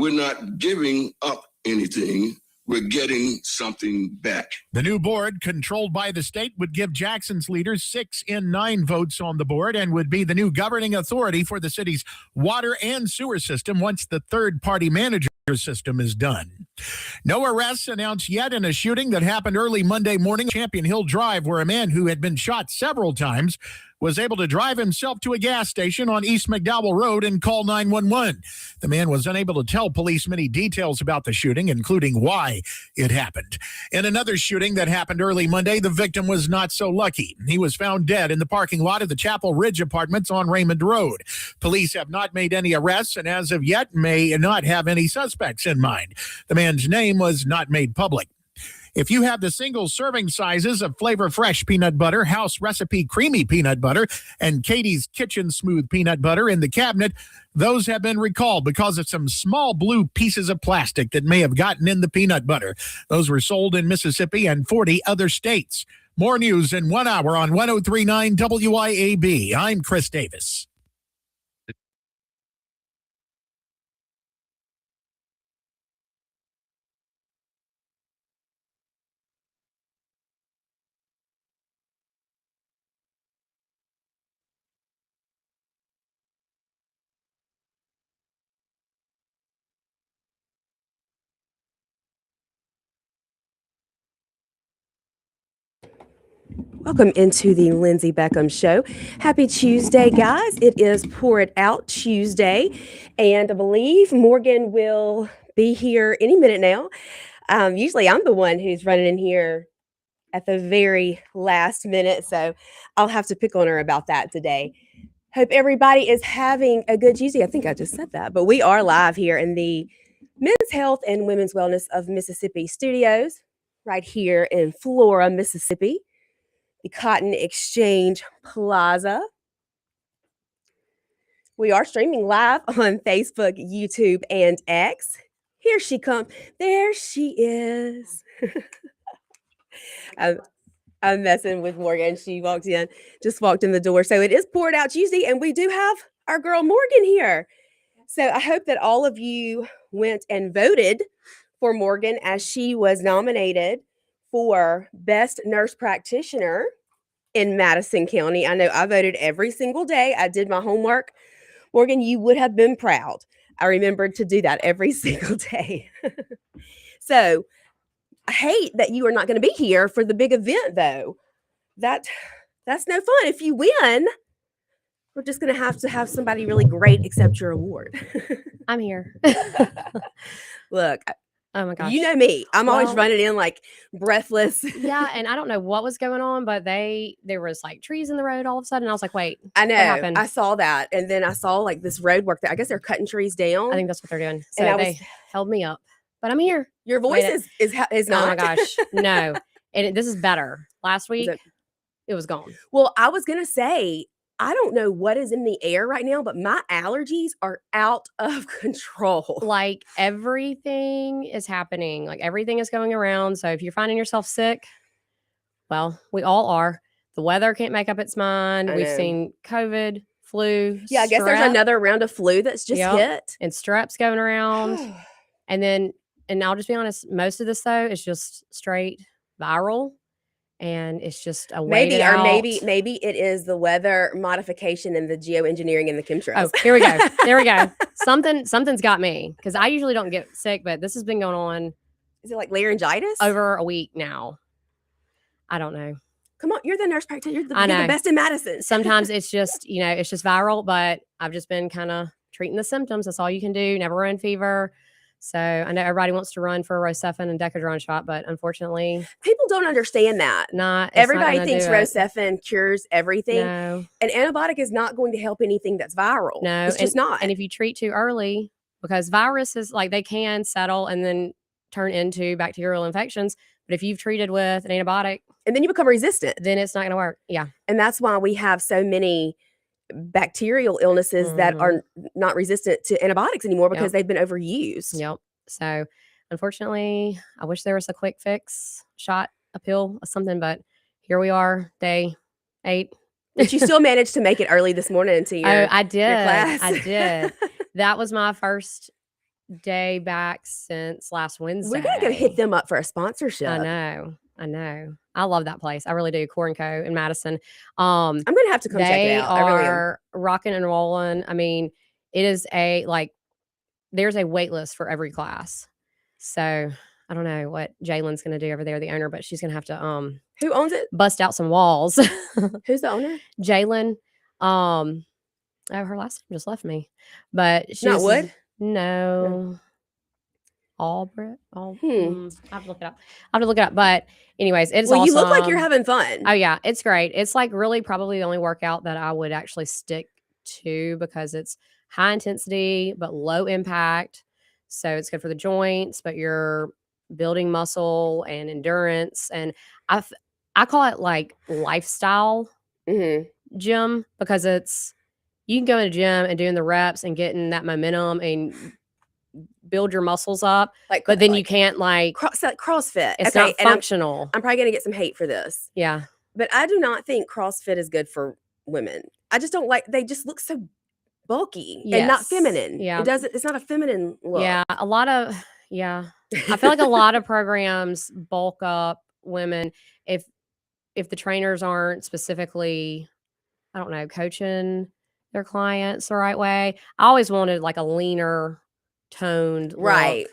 we're not giving up anything. We're getting something back. The new board, controlled by the state, would give Jackson's leaders 6 in 9 votes on the board and would be the new governing authority for the city's water and sewer system once the third-party manager system is done. No arrests announced yet in a shooting that happened early Monday morning, Champion Hill Drive, where a man who had been shot several times was able to drive himself to a gas station on East McDowell Road and call 911. The man was unable to tell police many details about the shooting, including why it happened. In another shooting that happened early Monday, the victim was not so lucky. He was found dead in the parking lot of the Chapel Ridge Apartments on Raymond Road. Police have not made any arrests and as of yet may not have any suspects in mind. The man's name was not made public. If you have the single serving sizes of Flavor Fresh peanut butter, House Recipe creamy peanut butter, and Katie's Kitchen smooth peanut butter in the cabinet, those have been recalled because of some small blue pieces of plastic that may have gotten in the peanut butter. Those were sold in Mississippi and 40 other states. More news in 1 hour on 103.9 WIAB. I'm Chris Davis. Welcome into the Lindsey Beckham Show. Happy Tuesday, guys. It is Pour It Out Tuesday, and I believe Morgan will be here any minute now. Usually I'm the one who's running in here at the very last minute, so I'll have to pick on her about that today. Hope everybody is having a good Tuesday. I think I just said that, but we are live here in the Men's Health and Women's Wellness of Mississippi studios right here in Flora, Mississippi. The Cotton Exchange Plaza. We are streaming live on Facebook, YouTube, and X. Here she comes. There she is. I'm messing with Morgan. She just walked in the door. So it is Pour It Out Tuesday, and we do have our girl Morgan here. So I hope that all of you went and voted for Morgan as she was nominated for Best Nurse Practitioner in Madison County. I know I voted every single day. I did my homework. Morgan, you would have been proud. I remembered to do that every single day. So I hate that you are not going to be here for the big event, though. That's no fun. If you win, we're just going to have somebody really great accept your award. I'm here. Look. Oh my gosh. You know me. I'm always running in like breathless. Yeah, and I don't know what was going on, but there was like trees in the road all of a sudden. I was like, wait. I know. I saw that. And then I saw like this road work. I guess they're cutting trees down. I think that's what they're doing. So they held me up. But I'm here. Your voice is not. Oh my gosh. No. And this is better. Last week, it was gone. Well, I was going to say, I don't know what is in the air right now, but my allergies are out of control. Like everything is happening. Like everything is going around. So if you're finding yourself sick, well, we all are. The weather can't make up its mind. We've seen COVID, flu. Yeah, I guess there's another round of flu that's just hit. And strep's going around. And I'll just be honest, most of this though is just straight viral. And it's just a maybe it is the weather modification and the geoengineering and the chemtrails. Oh, here we go. There we go. Something's got me because I usually don't get sick, but this has been going on. Is it like laryngitis? Over a week now. I don't know. Come on, you're the nurse practitioner. You're the best in Madison. Sometimes it's just it's just viral, but I've just been kind of treating the symptoms. That's all you can do. Never run fever. So I know everybody wants to run for a Rocephin and Decadron shot, but unfortunately, people don't understand that. Everybody thinks Rocephin cures everything. No. An antibiotic is not going to help anything that's viral. No, it's just not. And if you treat too early, because viruses they can settle and then turn into bacterial infections. But if you've treated with an antibiotic, and then you become resistant, then it's not going to work. Yeah, and that's why we have so many bacterial illnesses that are not resistant to antibiotics anymore because they've been overused. Yep. So unfortunately, I wish there was a quick fix, shot, a pill, or something, but here we are, day 8. But you still managed to make it early this morning into your I did. your class. I did. That was my first day back since last Wednesday. We gotta go hit them up for a sponsorship. I know. I love that place. I really do. Core & Co. in Madison. I'm gonna have to come check it out. I really am. They are rocking and rolling. I mean, it is there's a wait list for every class. So I don't know what Jalen's gonna do over there, the owner, but she's gonna have to Who owns it? bust out some walls. Who's the owner? Jalen. Her last name just left me, but she's Not Wood. No. Albrecht. I have to look it up. But anyways, it's awesome. You look like you're having fun. Oh yeah, it's great. It's like really probably the only workout that I would actually stick to because it's high intensity but low impact. So it's good for the joints, but you're building muscle and endurance. And I call it like lifestyle gym because you can go in a gym and doing the reps and getting that momentum and build your muscles up, but then you can't CrossFit. It's not functional. I'm probably gonna get some hate for this. Yeah, but I do not think CrossFit is good for women. I just don't like. They just look so bulky and not feminine. Yeah, It's not a feminine look. Yeah, I feel like a lot of programs bulk up women if the trainers aren't specifically, I don't know, coaching their clients the right way. I always wanted like a leaner, toned, right,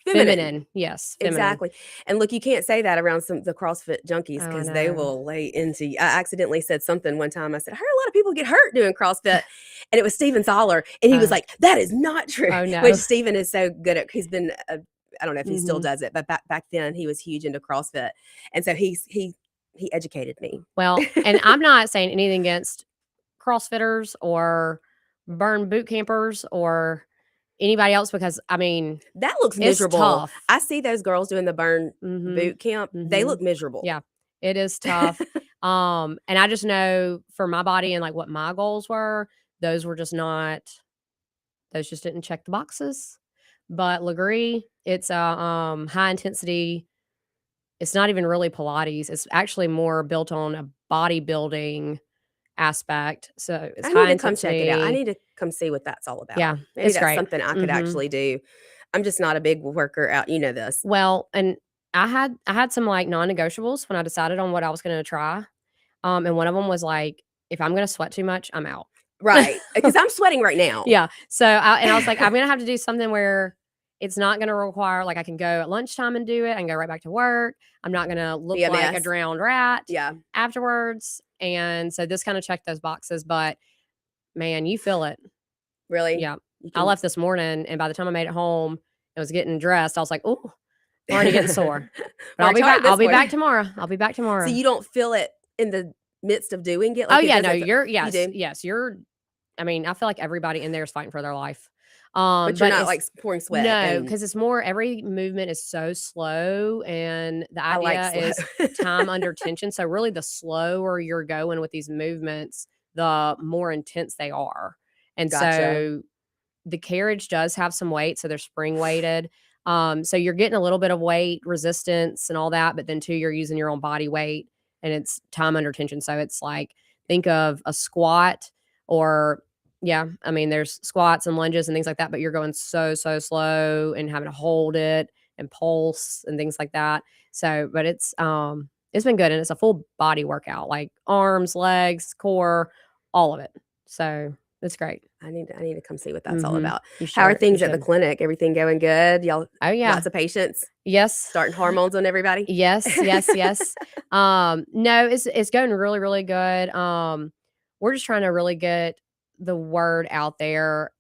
feminine. Yes, feminine. Exactly. And look, you can't say that around the CrossFit junkies because they will lay into you. I accidentally said something one time. I said, I heard a lot of people get hurt doing CrossFit, and it was Steven Thaler, and he was like, "That is not true." Oh no, which Steven is so good at. He's been, I don't know if he still does it, but back then he was huge into CrossFit, and so he educated me. Well, and I'm not saying anything against CrossFitters or burn boot campers or anybody else because I mean that looks miserable. Tough. I see those girls doing the burn boot camp. They look miserable. Yeah, it is tough. And I just know for my body and like what my goals were, those just didn't check the boxes. But Legree, it's a high intensity. It's not even really Pilates. It's actually more built on a bodybuilding aspect. So it's high intensity. I need to come check it out. I need to come see what that's all about. Yeah, maybe that's great. Something I could actually do. I'm just not a big worker out. You know this. Well, and I had some like non-negotiables when I decided on what I was going to try. And one of them was like, if I'm going to sweat too much, I'm out. Right. Because I'm sweating right now. Yeah. So I was like, I'm going to have to do something where it's not going to require, like I can go at lunchtime and do it. I can go right back to work. I'm not going to look like a drowned rat afterwards. And so this kind of checked those boxes, but man, you feel it. Really? Yeah. I left this morning and by the time I made it home and was getting dressed, I was like, oh, I'm already getting sore. But I'll be back. I'll be back tomorrow. So you don't feel it in the midst of doing it? Like you're, I mean, I feel like everybody in there is fighting for their life. But you're not like pouring sweat. No, because it's more, every movement is so slow. And the idea is time under tension. So really the slower you're going with these movements, the more intense they are. And so the carriage does have some weight. So they're spring weighted. So you're getting a little bit of weight resistance and all that. But then too, you're using your own body weight and it's time under tension. So it's like, think of a squat or I mean, there's squats and lunges and things like that, but you're going so slow and having to hold it and pulse and things like that. So, but it's been good. And it's a full body workout, like arms, legs, core, all of it. So it's great. I need to come see what that's all about. How are things at the clinic? Everything going good? Y'all? Oh yeah. Lots of patients? Yes. Starting hormones on everybody? Yes. No, it's going really, really good. We're just trying to really get the word out there.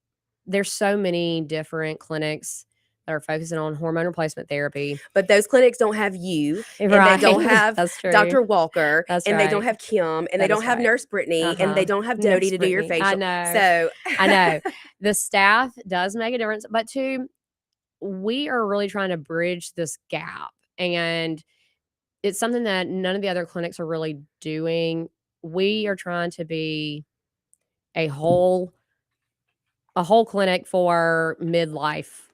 There's so many different clinics that are focusing on hormone replacement therapy, but those clinics don't have you, and they don't have Dr. Walker, and they don't have Kim, and they don't have Nurse Brittany, and they don't have Dodie to do your facial. I know. So I know the staff does make a difference, but too, we are really trying to bridge this gap, and it's something that none of the other clinics are really doing. We are trying to be a whole clinic for midlife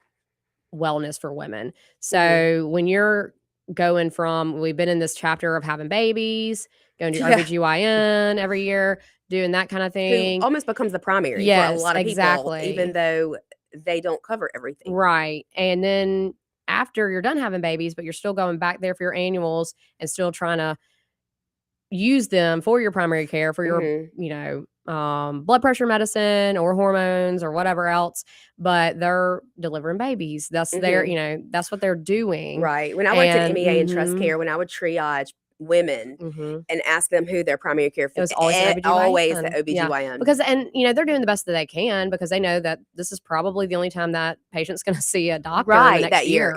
wellness for women. So when you're going from, we've been in this chapter of having babies, going to OBGYN every year, doing that kind of thing. Who almost becomes the primary for a lot of people, even though they don't cover everything. Right. And then after you're done having babies, but you're still going back there for your annuals and still trying to use them for your primary care, for your, blood pressure medicine or hormones or whatever else, but they're delivering babies. That's their, that's what they're doing. Right. When I worked at MEA and Trust Care, when I would triage women and ask them who their primary care it was always the OBGYN. Always the OBGYN. Yeah. Because, they're doing the best that they can because they know that this is probably the only time that patient's going to see a doctor in the next that year.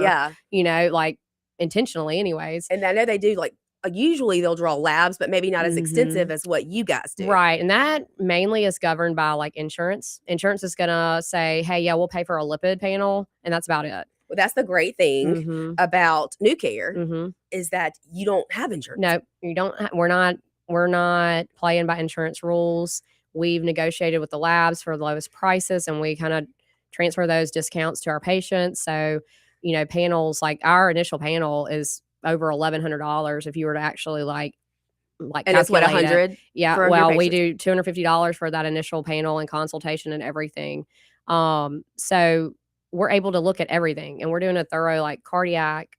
Yeah. Like intentionally anyways. And I know they do usually they'll draw labs, but maybe not as extensive as what you guys do. Right. And that mainly is governed by like insurance. Insurance is going to say, hey, yeah, we'll pay for a lipid panel. And that's about it. Well, that's the great thing about New Care is that you don't have insurance. No, you don't. We're not playing by insurance rules. We've negotiated with the labs for the lowest prices, and we kind of transfer those discounts to our patients. So, panels like our initial panel is over $1,100 if you were to actually like and it's what, 100? Yeah. Well, we do $250 for that initial panel and consultation and everything. So we're able to look at everything, and we're doing a thorough like cardiac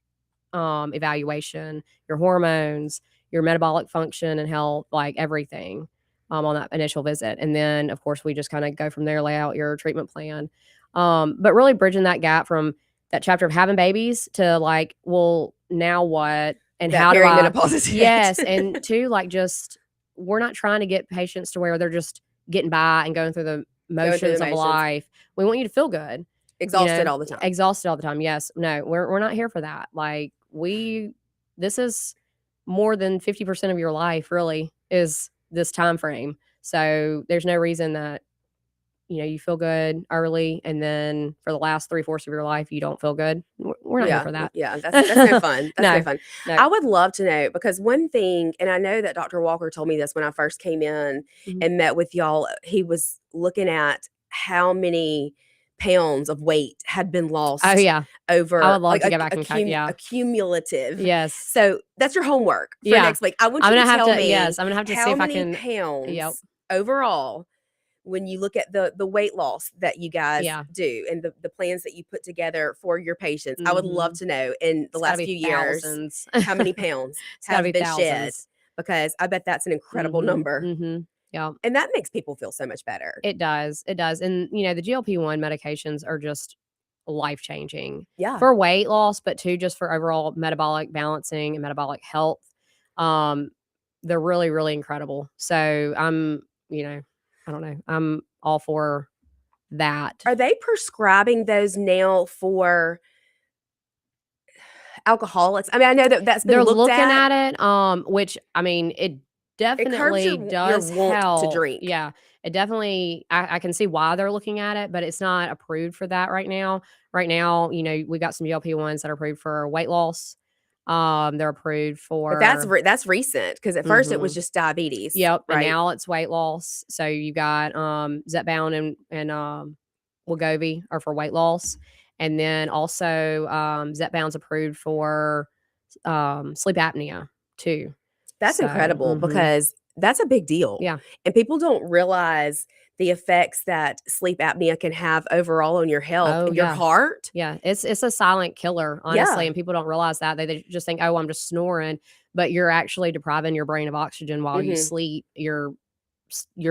evaluation, your hormones, your metabolic function and health, like everything on that initial visit. And then of course we just kind of go from there, lay out your treatment plan. But really bridging that gap from that chapter of having babies to like, well, now what? And how do I? Yes. And two, like just, we're not trying to get patients to where they're just getting by and going through the motions of life. We want you to feel good. Exhausted all the time. Exhausted all the time. Yes. No, we're not here for that. Like this is more than 50% of your life really is this time frame. So there's no reason that, you feel good early and then for the last 3/4 of your life, you don't feel good. We're not here for that. Yeah. That's no fun. That's no fun. No. I would love to know, because one thing, and I know that Dr. Walker told me this when I first came in and met with y'all, he was looking at how many pounds of weight had been lost. Oh yeah. Over I would love to go back and count. Yeah. Accumulative. Yes. So that's your homework for next week. I want you to tell me. Yes, I'm gonna have to see if I can. Pounds overall when you look at the weight loss that you guys do and the plans that you put together for your patients. I would love to know in the last few years how many pounds have been shed, because I bet that's an incredible number. Yeah. And that makes people feel so much better. It does. It does. And, the GLP-1 medications are just life-changing. Yeah. For weight loss, but too, just for overall metabolic balancing and metabolic health. They're really, really incredible. So I'm, I don't know. I'm all for that. Are they prescribing those now for alcoholics? I mean, I know that's been looked at it. Which, I mean, it definitely does help to drink. Yeah, it definitely. I can see why they're looking at it, but it's not approved for that right now. Right now, we've got some GLP-1s that are approved for weight loss. They're approved for. But that's recent, because at first it was just diabetes. Yep, right? And now it's weight loss. So you got Zepbound and Wegovy are for weight loss, and then also Zepbound's approved for sleep apnea too. That's incredible, because that's a big deal. Yeah. And people don't realize the effects that sleep apnea can have overall on your health and your heart. Yeah. It's a silent killer, honestly. And people don't realize that. They just think, oh, I'm just snoring, but you're actually depriving your brain of oxygen while you sleep. Your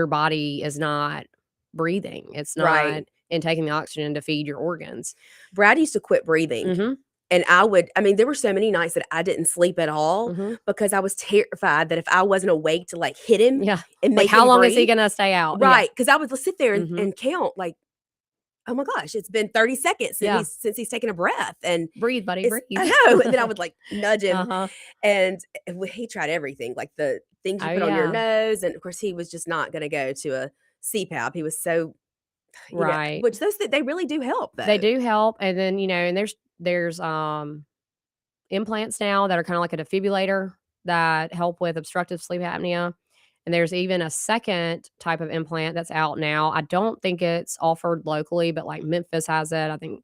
body is not breathing. It's not intaking the oxygen to feed your organs. Brad used to quit breathing. And there were so many nights that I didn't sleep at all because I was terrified that if I wasn't awake to like hit him and make how him long breathe, is he going to stay out? Right. Because I would sit there and count like, oh my gosh, it's been 30 seconds since he's taken a breath. And breathe, buddy, breathe. I know. And then I would like nudge him. And he tried everything, like the things you put on your nose. And of course, he was just not going to go to a CPAP. He was so, which they really do help though. They do help. And then, and there's implants now that are kind of like a defibrillator that help with obstructive sleep apnea. And there's even a second type of implant that's out now. I don't think it's offered locally, but like Memphis has it. I think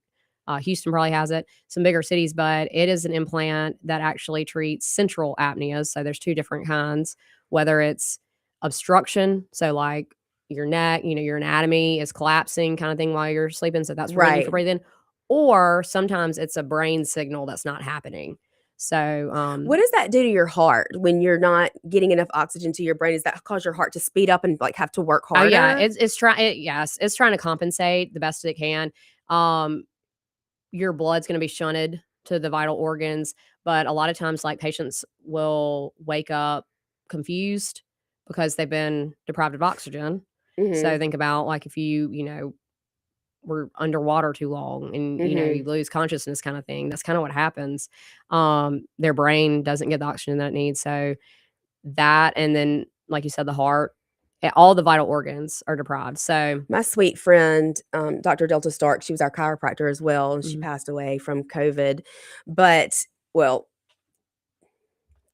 Houston probably has it, some bigger cities, but it is an implant that actually treats central apneas. So there's two different kinds, whether it's obstruction, so like your neck, your anatomy is collapsing kind of thing while you're sleeping. So that's really good for Right. breathing. Or sometimes it's a brain signal that's not happening. So, What does that do to your heart when you're not getting enough oxygen to your brain? Does that cause your heart to speed up and like have to work harder? oh yeah, it's trying. Yes, it's trying to compensate the best it can. Your blood's going to be shunted to the vital organs, but a lot of times, like patients will wake up confused because they've been deprived of oxygen. Mhm. So think about like if you were underwater too long and you lose consciousness kind of thing. That's kind of what happens. Their brain doesn't get the oxygen that it needs. So that, and then like you said, the heart, all the vital organs are deprived. So My sweet friend, Dr. Delta Stark, she was our chiropractor as well, and she Mhm. passed away from COVID. But, well,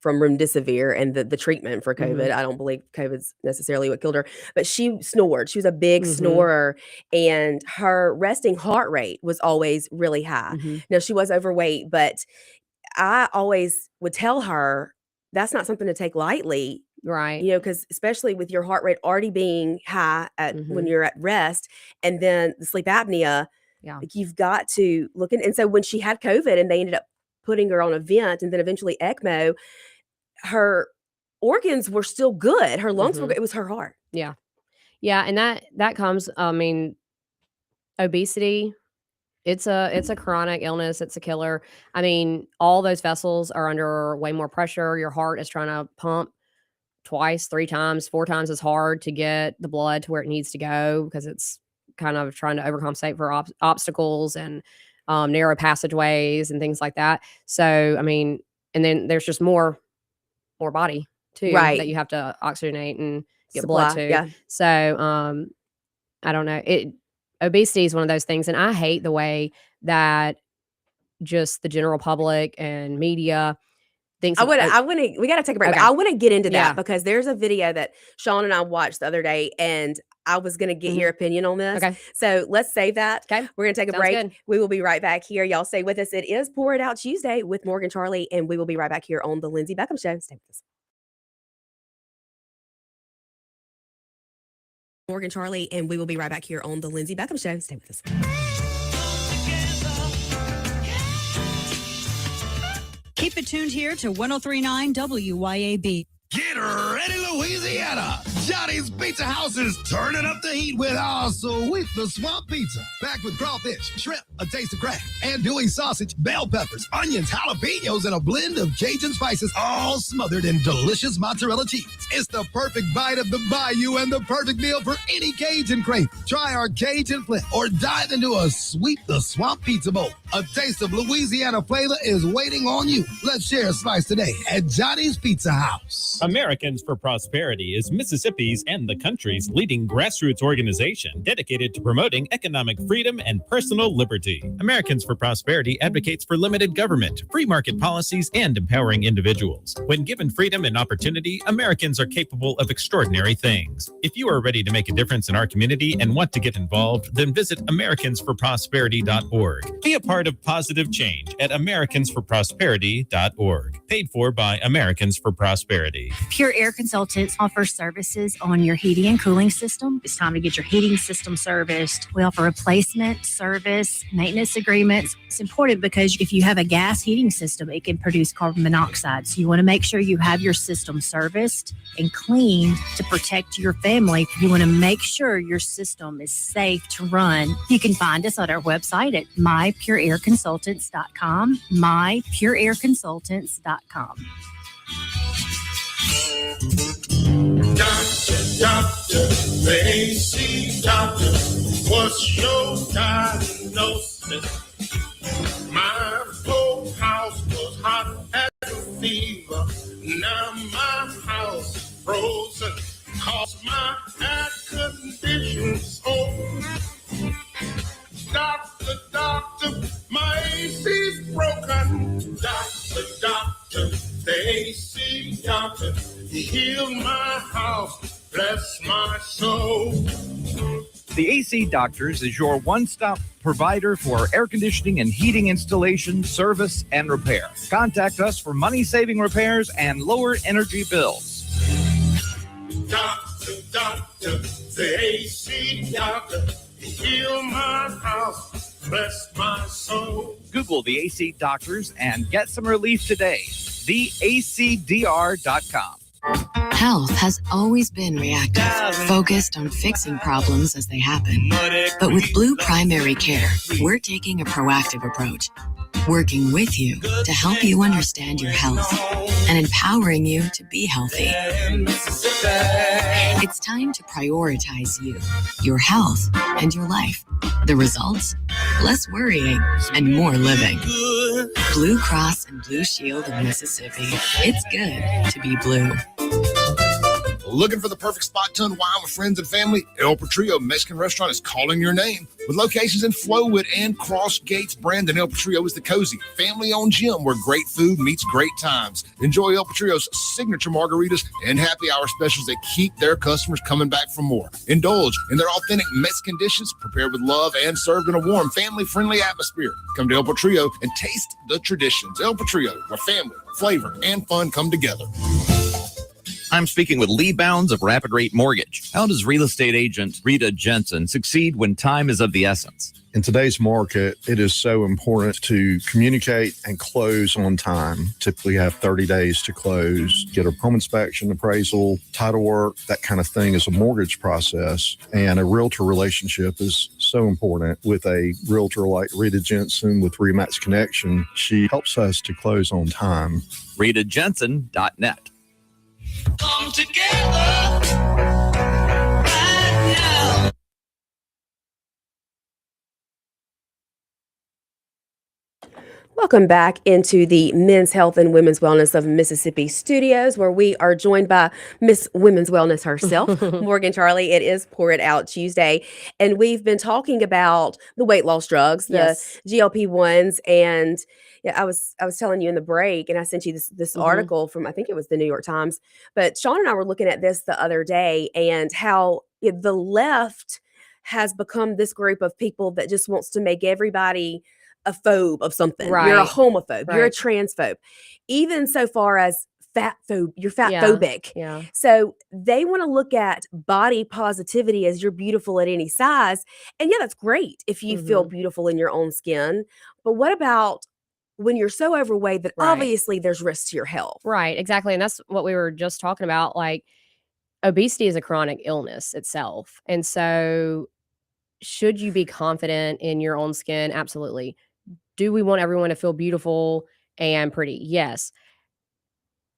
from remdesivir and the treatment for COVID. I don't believe COVID's necessarily what killed her, but she snored. She was a big snorer, and her resting heart rate was always really high. Now, she was overweight, but I always would tell her that's not something to take lightly. right. Because especially with your heart rate already being high when you're at rest, and then the sleep apnea, Yeah. like you've got to look in. And so when she had COVID and they ended up putting her on a vent and then eventually ECMO, her organs were still good. Her lungs were good. It was her heart. Yeah. Yeah. And that comes, obesity. It's a chronic illness. It's a killer. I mean, all those vessels are under way more pressure. Your heart is trying to pump twice, 3 times, 4 times as hard to get the blood to where it needs to go because it's kind of trying to overcompensate for obstacles and narrow passageways and things like that. So, I mean, and then there's just more body too that you have to oxygenate and get blood to. Yeah. So, I don't know. Obesity is one of those things, and I hate the way that just the general public and media thinks. We got to take a break. Okay. I want to get into that Yeah. because there's a video that Shaun and I watched the other day, and I was going to get your opinion on this. Okay. So let's save that. Okay. We're going to take a Sounds break. good. We will be right back here. Y'all stay with us. It is Pour It Out Tuesday with Morgan Charleigh, and we will be right back here on the Lindsey Beckham Show. Stay with us. Morgan Charleigh, and we will be right back here on the Lindsey Beckham Show. Stay with us. Keep it tuned here to 103.9 WYAB. Get ready, Louisiana! Johnny's Pizza House is turning up the heat with our Sweet the Swamp Pizza. Packed with crawfish, shrimp, a taste of crab, andouille sausage, bell peppers, onions, jalapenos, and a blend of Cajun spices, all smothered in delicious mozzarella cheese. It's the perfect bite of the bayou and the perfect meal for any Cajun crave. Try our Cajun Flip or dive into a Sweet the Swamp Pizza Bowl. A taste of Louisiana flavor is waiting on you. Let's share a slice today at Johnny's Pizza House. Americans for Prosperity is Mississippi's and the country's leading grassroots organization dedicated to promoting economic freedom and personal liberty. Americans for Prosperity advocates for limited government, free market policies, and empowering individuals. When given freedom and opportunity, Americans are capable of extraordinary things. If you are ready to make a difference in our community and want to get involved, then visit americansforprosperity.org. Be a part of positive change at americansforprosperity.org. Paid for by Americans for Prosperity. Pure Air Consultants offers services on your heating and cooling system. It's time to get your heating system serviced. We offer replacement, service, maintenance agreements. It's important because if you have a gas heating system, it can produce carbon monoxide. So you want to make sure you have your system serviced and cleaned to protect your family. You want to make sure your system is safe to run. You can find us on our website at mypureairconsultants.com, mypureairconsultants.com. Doctor, the AC doctor, what's your diagnosis? My whole house was hot as a fever. Now my house frozen, cause my air conditioning's old. Doctor, my AC's broken. Doctor, the AC doctor, he healed my house, bless my soul. The AC Doctors is your one-stop provider for air conditioning and heating installation, service, and repair. Contact us for money-saving repairs and lower energy bills. Doctor, doctor, the AC doctor, heal my house, bless my soul. Google the AC Doctors and get some relief today. TheACDR.com. Health has always been reactive, focused on fixing problems as they happen. But with Blue Primary Care, we're taking a proactive approach, working with you to help you understand your health and empowering you to be healthy. It's time to prioritize you, your health, and your life. The results? Less worrying and more living. Blue Cross and Blue Shield of Mississippi. It's good to be blue. Looking for the perfect spot to unwind with friends and family? El Patrio Mexican Restaurant is calling your name. With locations in Flowood and Cross Gates, Brandon, El Patrio is the cozy, family-owned gym where great food meets great times. Enjoy El Patrio's signature margaritas and happy hour specials that keep their customers coming back for more. Indulge in their authentic Mexican dishes prepared with love and served in a warm, family-friendly atmosphere. Come to El Patrio and taste the traditions. El Patrio, where family, flavor, and fun come together. I'm speaking with Lee Bounds of Rapid Rate Mortgage. How does real estate agent Rita Jensen succeed when time is of the essence? In today's market, it is so important to communicate and close on time. Typically have 30 days to close, get a home inspection, appraisal, title work, that kind of thing is a mortgage process. And a realtor relationship is so important. With a realtor like Rita Jensen with Remax Connection, she helps us to close on time. RitaJensen.net. Come together right now. Welcome back into the Men's Health and Women's Wellness of Mississippi studios, where we are joined by Miss Women's Wellness herself, Morgan Charleigh. It is Pour It Out Tuesday, and we've been talking about the weight loss drugs, the GLP-1s, and yeah, I was telling you in the break, and I sent you this article from, I think it was the New York Times, but Shaun and I were looking at this the other day, and how the left has become this group of people that just wants to make everybody a phobe of something. Right. You're a homophobe. Right. You're a transphobe. Even so far as you're fat phobic. Yeah. So they want to look at body positivity as you're beautiful at any size. And yeah, that's great if you feel beautiful in your own skin. But what about when you're so overweight that obviously there's risk to your health? Right, exactly. And that's what we were just talking about. Like, obesity is a chronic illness itself. And so should you be confident in your own skin? Absolutely. Do we want everyone to feel beautiful and pretty? Yes.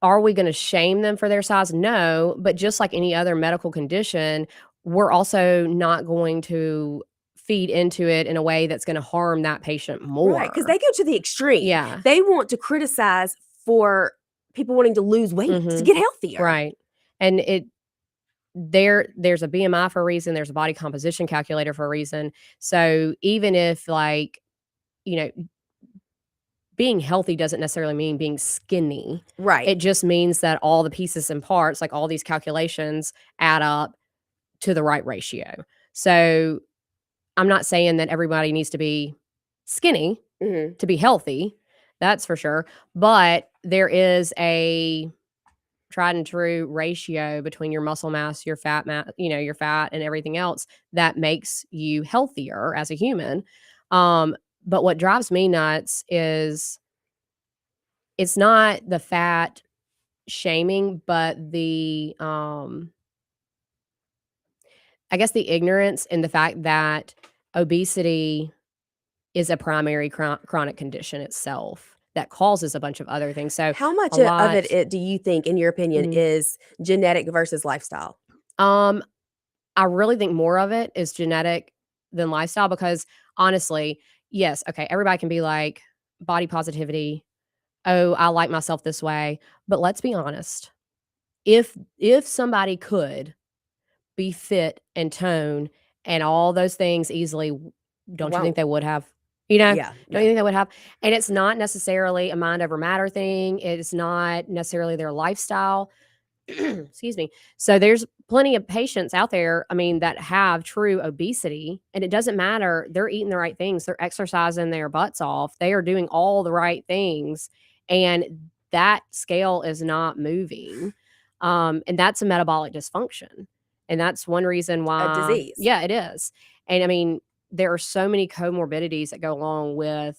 Are we going to shame them for their size? No. But just like any other medical condition, we're also not going to feed into it in a way that's going to harm that patient more. Right, because they go to the extreme. Yeah. They want to criticize for people wanting to lose weight to get healthier. Right. And there's a BMI for a reason. There's a body composition calculator for a reason. So even if, like, being healthy doesn't necessarily mean being skinny. Right. It just means that all the pieces and parts, like all these calculations, add up to the right ratio. So I'm not saying that everybody needs to be skinny to be healthy. That's for sure. But there is a tried and true ratio between your muscle mass, your fat mass, your fat and everything else that makes you healthier as a human. But what drives me nuts is it's not the fat shaming, but the I guess the ignorance in the fact that obesity is a primary chronic condition itself that causes a bunch of other things. So how much of it do you think, in your opinion, is genetic versus lifestyle? I really think more of it is genetic than lifestyle, because honestly, yes, okay, everybody can be like body positivity. Oh, I like myself this way. But let's be honest. If somebody could be fit and tone and all those things easily, don't you think they would have? Don't you think they would have? And it's not necessarily a mind over matter thing. It's not necessarily their lifestyle. Excuse me. So there's plenty of patients out there, that have true obesity, and it doesn't matter. They're eating the right things. They're exercising their butts off. They are doing all the right things, and that scale is not moving. And that's a metabolic dysfunction. And that's one reason why. A disease. Yeah, it is. And I mean, there are so many comorbidities that go along with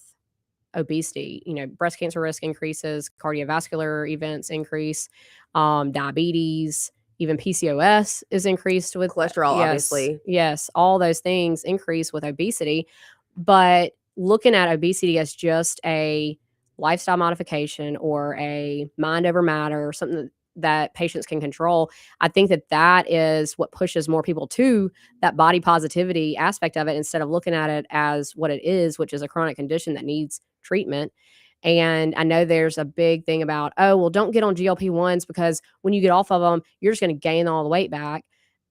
obesity. Breast cancer risk increases, cardiovascular events increase, diabetes, even PCOS is increased with cholesterol, yes, obviously. Yes, all those things increase with obesity. But looking at obesity as just a lifestyle modification or a mind over matter or something that patients can control, I think that is what pushes more people to that body positivity aspect of it, instead of looking at it as what it is, which is a chronic condition that needs treatment. And I know there's a big thing about, oh, well, don't get on GLP-1s because when you get off of them, you're just going to gain all the weight back.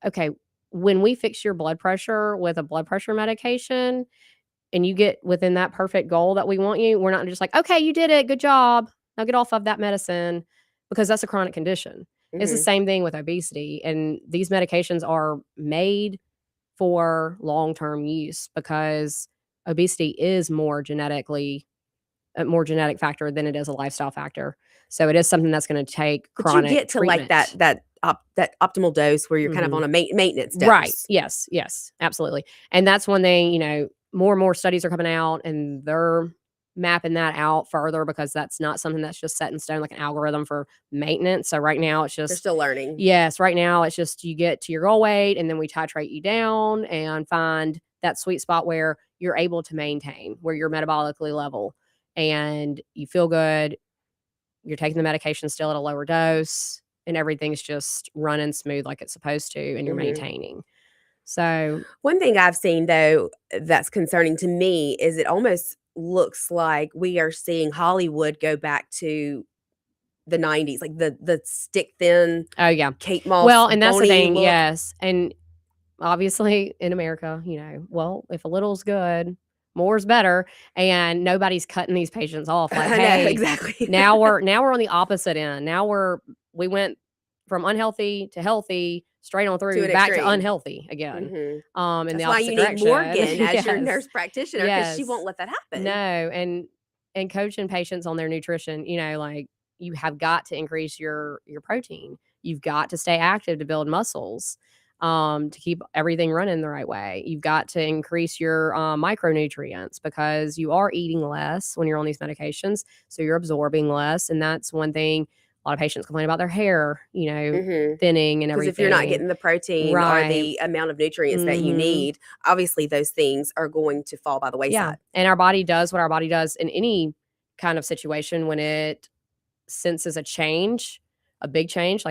Okay, when we fix your blood pressure with a blood pressure medication and you get within that perfect goal that we want you, we're not just like, okay, you did it, good job, now get off of that medicine, because that's a chronic condition. It's the same thing with obesity. And these medications are made for long-term use because obesity is a more genetic factor than it is a lifestyle factor. So it is something that's going to take chronic But you get to treatment. like that optimal dose where you're kind of on a maintenance dose. Right. Yes, absolutely. And that's one thing, more and more studies are coming out and they're mapping that out further, because that's not something that's just set in stone like an algorithm for maintenance. So right now it's just they're still learning. Yes, right now it's just you get to your goal weight and then we titrate you down and find that sweet spot where you're able to maintain, where you're metabolically level and you feel good. You're taking the medication still at a lower dose and everything's just running smooth like it's supposed to, and you're maintaining. So one thing I've seen though that's concerning to me is it almost looks like we are seeing Hollywood go back to the 90s, like the stick thin. Oh yeah, Kate Moss. Well, and that's the thing. Look. Yes, and obviously in America, well, if a little's good, more's better, and nobody's cutting these patients off. Like, hey, exactly. now we're on the opposite end. Now we went from unhealthy to healthy, straight on through back extreme. To unhealthy again. In That's the why you direction. Need Morgan yes. as your nurse practitioner, because she won't let that happen. No, and coaching patients on their nutrition, like you have got to increase your protein. You've got to stay active to build muscles, to keep everything running the right way. You've got to increase your micronutrients, because you are eating less when you're on these medications, so you're absorbing less. And that's one thing a lot of patients complain about, their hair, thinning and everything. Because if you're not getting the protein or the amount of nutrients that you need, obviously those things are going to fall by the wayside. Yeah. And our body does what our body does in any kind of situation when it senses a change, a big change.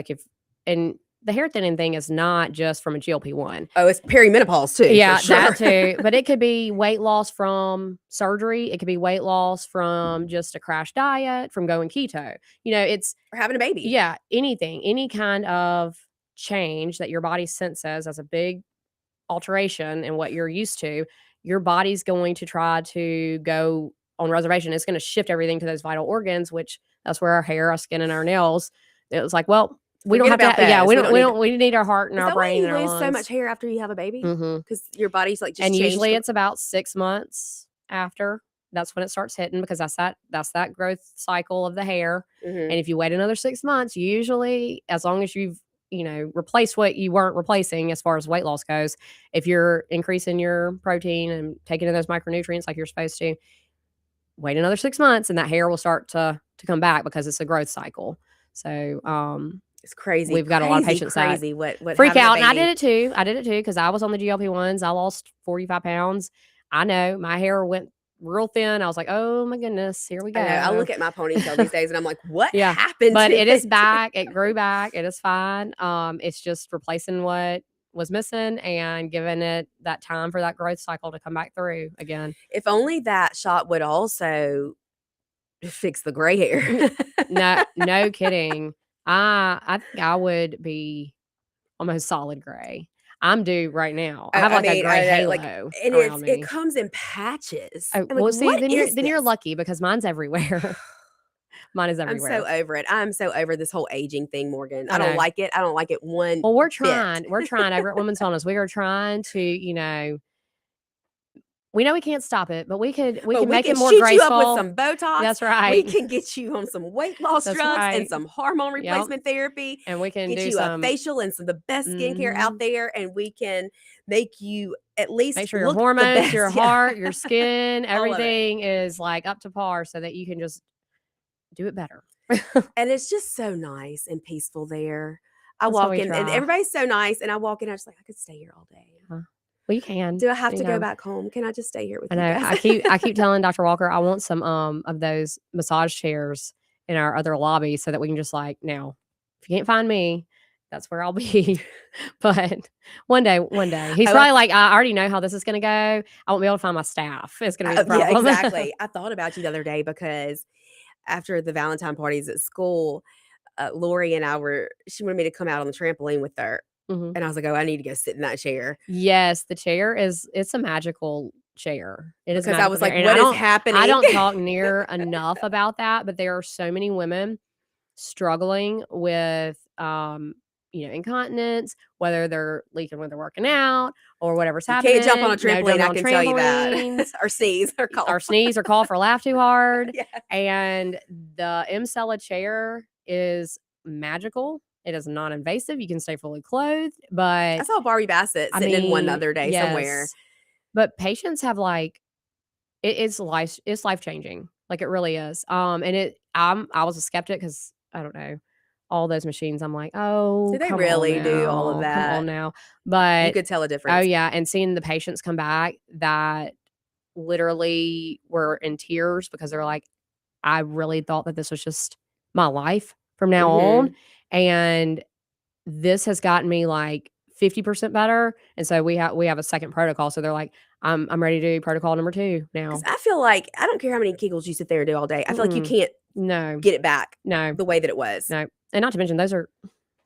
And the hair thinning thing is not just from a GLP-1. Oh, it's perimenopause too. Yeah, for sure. that too. But it could be weight loss from surgery. It could be weight loss from just a crash diet, from going keto. It's or having a baby. Yeah, anything, any kind of change that your body senses as a big alteration in what you're used to, your body's going to try to go on reservation. It's going to shift everything to those vital organs, which that's where our hair, our skin, and our nails. It was like, well, we don't have to. Yeah, we need our heart and our brain and our lungs. You lose so much hair after you have a baby because your body's like just. And usually it's about 6 months after. That's when it starts hitting, because that's that growth cycle of the hair. And if you wait another 6 months, usually, as long as you've replaced what you weren't replacing as far as weight loss goes, if you're increasing your protein and taking in those micronutrients like you're supposed to, wait another 6 months and that hair will start to come back, because it's a growth cycle. So it's crazy. We've got a lot of patients that what freak out. And I did it too because I was on the GLP-1s. I lost 45 pounds. I know my hair went real thin. I was like, oh my goodness, here we go. I look at my ponytail these days and I'm like, what happened? But it is back. It grew back. It is fine. It's just replacing what was missing and giving it that time for that growth cycle to come back through again. If only that shot would also fix the gray hair. No kidding. I think I would be almost solid gray. I'm due right now. I have a gray halo. And it comes in patches. Well, see, then you're lucky, because mine's everywhere. Mine is everywhere. I'm so over it. I'm so over this whole aging thing, Morgan. I don't like it. I don't like it one. Well, we're trying. We're trying over at Women's Wellness. We are trying to, we know we can't stop it, but we can we make can it more shoot graceful. you up with some Botox. That's right. We can get you on some weight loss That's drugs right. and some hormone replacement therapy. And we can get do you some a facial and some the best skincare out there, and we can make you at least make sure your look the hormones, best. your Yeah. heart, your skin, All of it. everything is like up to par so that you can just do it better. And it's just so nice and peaceful there. I That's what walk we in and try. everybody's so nice, and I walk in, I just like I could stay here all day. Well, you can. Do I have you to know. go back home? Can I just stay here with I you know. guys? I keep telling Dr. Walker I want some of those massage chairs in our other lobby so that we can just like now, if you can't find me, that's where I'll be. But one day, he's probably like, I already know how this is going to go. I won't be able to find my staff. It's going to be the problem. Yeah, exactly. I thought about you the other day because after the Valentine parties at school, Lori and she wanted me to come out on the trampoline with her. Mhm. And I was like, oh, I need to go sit in that chair. Yes, the chair it's a magical chair. It is Because I was like, and what I is don't- happening? I don't talk near enough about that, but there are so many women struggling with incontinence, whether they're leaking when they're working out or whatever's You happening. can't jump on a No trampoline, jumping I on can tell you that. trampolines. Or sneeze or cough. Or sneeze or cough or laugh too hard. Yeah. And the Emcella chair is magical. It is non-invasive. You can stay fully clothed, but I saw Barbie Bassett sitting in one the other day somewhere. But patients have it's life changing. Like it really is. And I was a skeptic because I don't know, all those machines. I'm like, oh, Do they come really on do all of now, that? Come on now. But You could tell a difference. oh yeah, and seeing the patients come back that literally were in tears because they're like, I really thought that this was just my life from now on, and this has gotten me like 50% better. And so we have a second protocol. So they're like, I'm ready to do protocol number 2 now. 'Cause I feel like I don't care how many Kegels you sit there and do all day. I feel like you can't get it back the way that it was. No. And not to mention those are,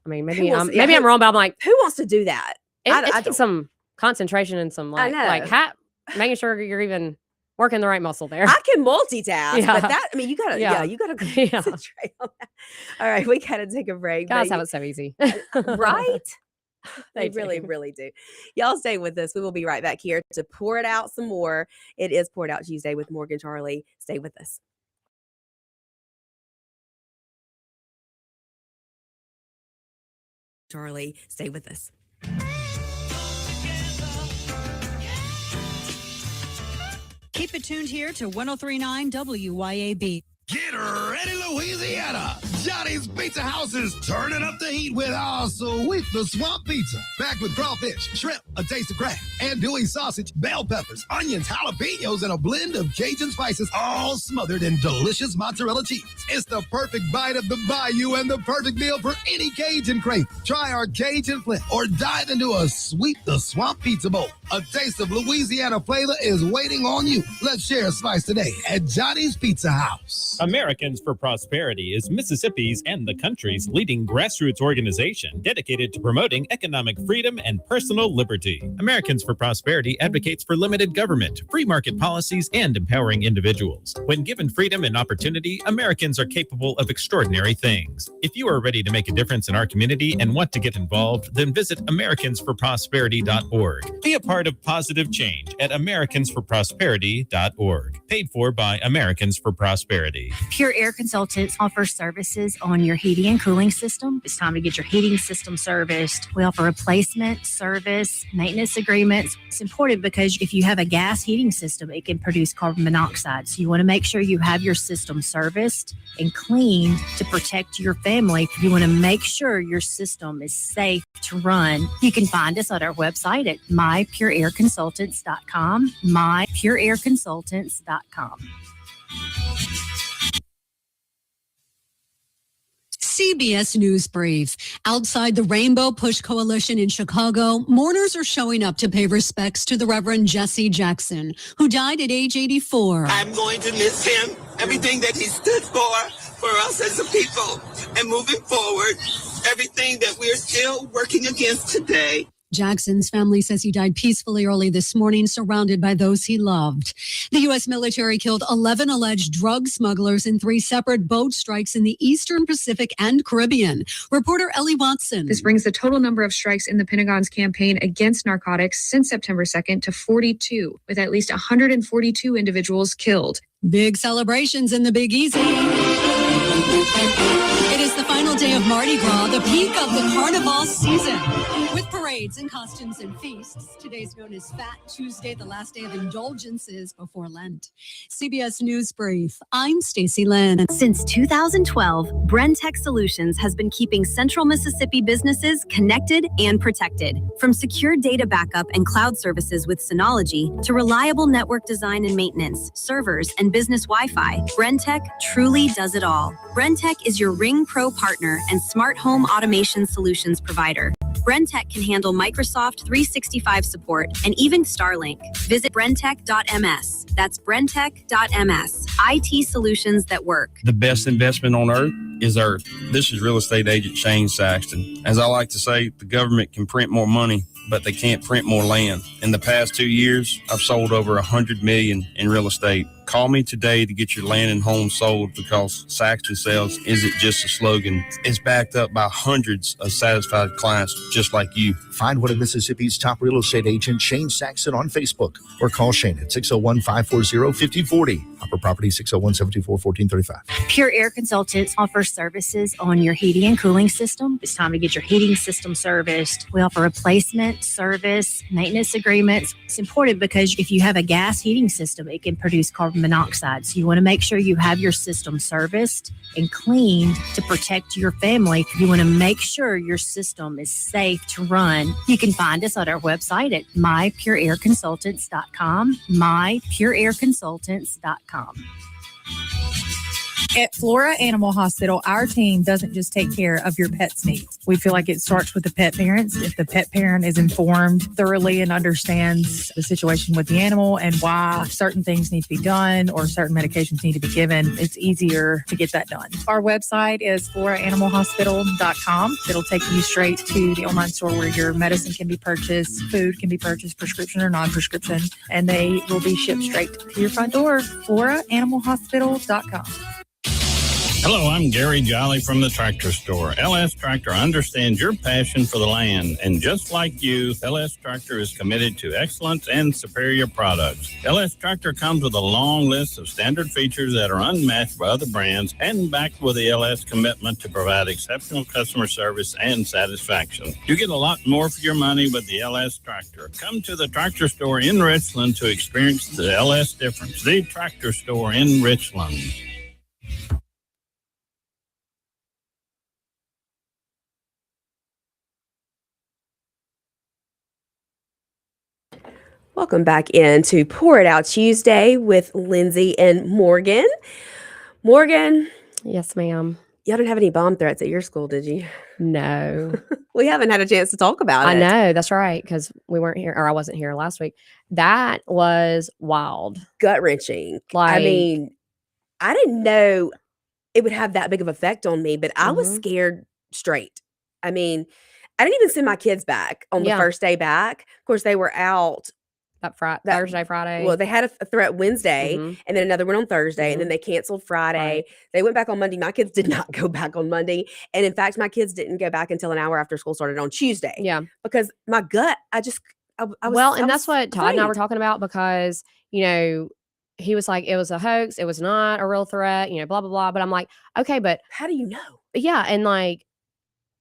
I mean, maybe Who wants- yeah, I'm wrong, but I'm like, who wants to do that? I it takes don't. some concentration and some I know. making sure you're even working the right muscle there. I can multitask, Yeah. but that, I mean, you gotta, you gotta concentrate on that. All right, we gotta take a break. Guys but have it so easy. right? They They really, do. really do. Y'all stay with us. We will be right back here to pour it out some more. It is Poured Out Tuesday with Morgan Charleigh. Stay with us. Charleigh, stay with us. Keep it tuned here to 1039 WYAB. Get ready, Louisiana! Johnny's Pizza House is turning up the heat with our sweet the swamp pizza. Packed with crawfish, shrimp, a taste of crab, andouille sausage, bell peppers, onions, jalapenos, and a blend of Cajun spices, all smothered in delicious mozzarella cheese. It's the perfect bite of the bayou and the perfect meal for any Cajun crave. Try our Cajun flip or dive into a sweet the swamp pizza bowl. A taste of Louisiana flavor is waiting on you. Let's share a slice today at Johnny's Pizza House. Americans for Prosperity is Mississippi's and the country's leading grassroots organization dedicated to promoting economic freedom and personal liberty. Americans for Prosperity advocates for limited government, free market policies, and empowering individuals. When given freedom and opportunity, Americans are capable of extraordinary things. If you are ready to make a difference in our community and want to get involved, then visit americansforprosperity.org. Be a part of positive change at americansforprosperity.org. Paid for by Americans for Prosperity. Pure Air Consultants offers services on your heating and cooling system. It's time to get your heating system serviced. We offer replacement, service, maintenance agreements. It's important because if you have a gas heating system, it can produce carbon monoxide. So you want to make sure you have your system serviced and cleaned to protect your family. You want to make sure your system is safe to run. You can find us at our website at mypureairconsultants.com, mypureairconsultants.com. CBS News Brief. Outside the Rainbow Push Coalition in Chicago, mourners are showing up to pay respects to the Reverend Jesse Jackson, who died at age 84. I'm going to miss him, everything that he stood for us as a people, and moving forward, everything that we're still working against today. Jackson's family says he died peacefully early this morning, surrounded by those he loved. The U.S. military killed 11 alleged drug smugglers in 3 separate boat strikes in the Eastern Pacific and Caribbean. Reporter Ellie Watson. This brings the total number of strikes in the Pentagon's campaign against narcotics since September 2nd to 42, with at least 142 individuals killed. Big celebrations in the Big Easy. It is the final day of Mardi Gras, the peak of the carnival season. With parades and costumes and feasts, today's known as Fat Tuesday, the last day of indulgences before Lent. CBS News Brief, I'm Stacey Lynn. Since 2012, Brentech Solutions has been keeping Central Mississippi businesses connected and protected. From secure data backup and cloud services with Synology to reliable network design and maintenance, servers, and business Wi-Fi, Brentech truly does it all. Brentech is your Ring Pro partner and smart home automation solutions provider. Brentech can handle Microsoft 365 support and even Starlink. Visit brentech.ms. That's brentech.ms. IT solutions that work. The best investment on earth is Earth. This is real estate agent Shane Saxton. As I like to say, the government can print more money, but they can't print more land. In the past 2 years, I've sold over $100 million in real estate. Call me today to get your land and home sold, because Saxton Sales isn't just a slogan. It's backed up by hundreds of satisfied clients just like you. Find one of Mississippi's top real estate agent, Shane Saxton, on Facebook, or call Shane at 601-540-5040. Upper Property, 601-724-1435. Pure Air Consultants offers services on your heating and cooling system. It's time to get your heating system serviced. We offer replacement, service, maintenance agreements. It's important because if you have a gas heating system, it can produce carbon monoxide. So you want to make sure you have your system serviced and cleaned to protect your family. You want to make sure your system is safe to run. You can find us on our website at mypureairconsultants.com, mypureairconsultants.com. At Flora Animal Hospital, our team doesn't just take care of your pet's needs. We feel like it starts with the pet parents. If the pet parent is informed thoroughly and understands the situation with the animal and why certain things need to be done or certain medications need to be given, it's easier to get that done. Our website is floraanimalhospital.com. It'll take you straight to the online store where your medicine can be purchased, food can be purchased, prescription or non-prescription, and they will be shipped straight to your front door. floraanimalhospital.com. Hello, I'm Gary Jolly from the Tractor Store. LS Tractor understands your passion for the land, and just like you, LS Tractor is committed to excellence and superior products. LS Tractor comes with a long list of standard features that are unmatched by other brands, and backed with the LS commitment to provide exceptional customer service and satisfaction. You get a lot more for your money with the LS Tractor. Come to the Tractor Store in Richland to experience the LS difference. The Tractor Store in Richland. Welcome back into Pour It Out Tuesday with Lindsey and Morgan. Morgan. Yes, ma'am. Y'all didn't have any bomb threats at your school, did you? No. We haven't had a chance to talk about it. I know. That's right. Because we weren't here, or I wasn't here last week. That was wild. Gut-wrenching. Like, I mean, I didn't know it would have that big of effect on me, but I was scared straight. I mean, I didn't even send my kids back on the first day back. Of course, they were out. Thursday, Friday. Well, they had a threat Wednesday and then another one on Thursday, and then they canceled Friday. Right. They went back on Monday. My kids did not go back on Monday. And in fact, my kids didn't go back until an hour after school started on Tuesday. Yeah. Because my gut, I was that's what Todd and I were talking about, because, you know, he was like, it was a hoax. It was not a real threat, you know, blah, blah, blah. But I'm like, okay, but how do you know? Yeah. And like,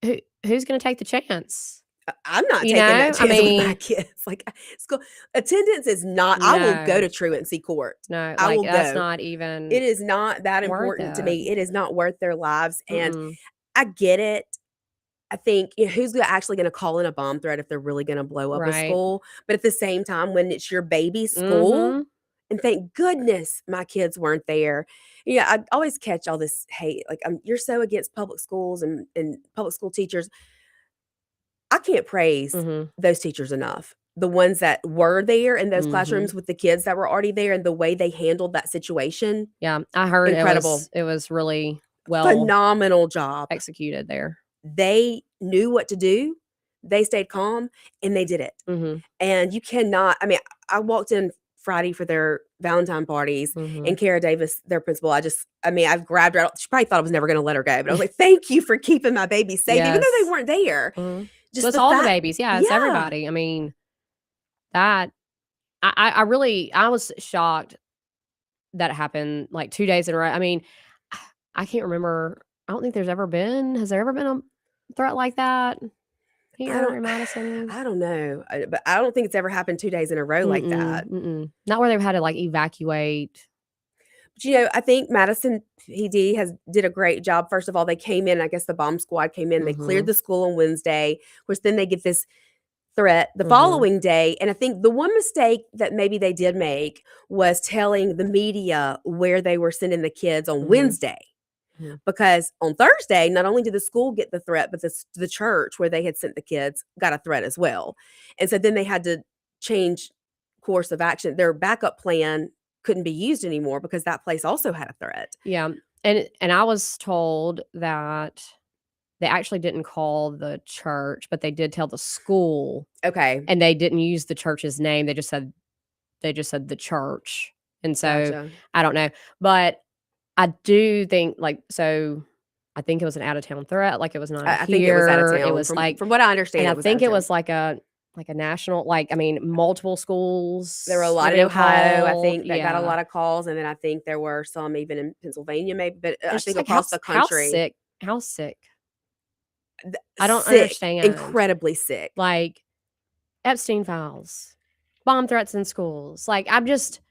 who's going to take the chance? I'm not taking that chance with my kids. Like, school attendance is not. No. I will go to truancy court. No, I will that's go. Not even. It is not that important to me. It is not worth their lives, and I get it. I think, you know, who's actually going to call in a bomb threat if they're really going to blow up a school? But at the same time, when it's your baby's school, and thank goodness my kids weren't there. Yeah, I always catch all this hate. Like, you're so against public schools and public school teachers. I can't praise those teachers enough. The ones that were there in those classrooms with the kids that were already there, and the way they handled that situation. Yeah, I heard incredible. It was really well phenomenal job executed there. They knew what to do. They stayed calm and they did it. Mm-hmm. And you cannot, I mean, I walked in Friday for their Valentine parties, Mm-hmm. and Kara Davis, their principal, I've grabbed her out. She probably thought I was never going to let her go, but I was like, thank you for keeping my babies safe, even though they weren't there. Mm-hmm. Just So it's the all fact- the babies. Yeah, it's everybody. I mean, that I was shocked that it happened like 2 days in a row. I mean, I can't remember. I don't think has there ever been a threat like that here in Madison? I don't know, but I don't think it's ever happened 2 days in a row like that. Not where they've had to like evacuate. But I think Madison PD did a great job. First of all, they came in. I guess the bomb squad came in. They cleared the school on Wednesday. Of course, then they get this threat the following day. And I think the one mistake that maybe they did make was telling the media where they were sending the kids on Wednesday. Because on Thursday, not only did the school get the threat, but the church where they had sent the kids got a threat as well. And so then they had to change course of action. Their backup plan couldn't be used anymore because that place also had a threat. Yeah. And I was told that they actually didn't call the church, but they did tell the school. Okay. And they didn't use the church's name. They just said the church. And so Gotcha. I don't know. But I do think I think it was an out of town threat. Like it was not I think it was out of town. It was from what I understand. and I think it was like a national, multiple schools. There were a lot that in been Ohio, I called. think, that got a Yeah. lot of calls. And then I think there were some even in Pennsylvania, maybe, but I It's think just across the country. How sick? I don't Sick, understand. incredibly sick. Like Epstein files, bomb threats in schools. Like I'm just.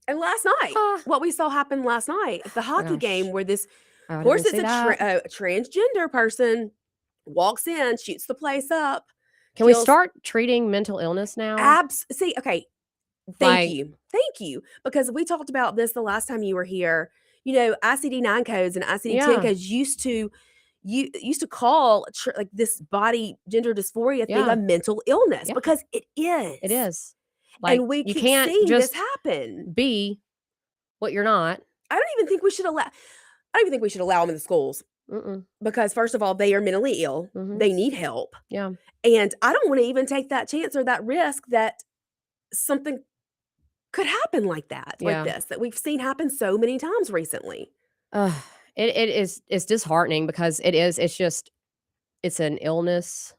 And last night, what we saw happen last night at the hockey game where this, of course, it's a transgender person walks in, shoots the place up. Can we start treating mental illness now? See, okay. Thank you. Because we talked about this the last time you were here. ICD-9 codes and ICD-10 codes used to call this body gender dysphoria thing a mental illness because it is. It is. And we you keep can't seeing just this happen. Be what you're not. I don't even think we should allow them in the schools. Because first of all, they are mentally ill. They need help. Yeah. And I don't want to even take that chance or that risk that something could happen like that, like this, that we've seen happen so many times recently. It's disheartening because it's an illness.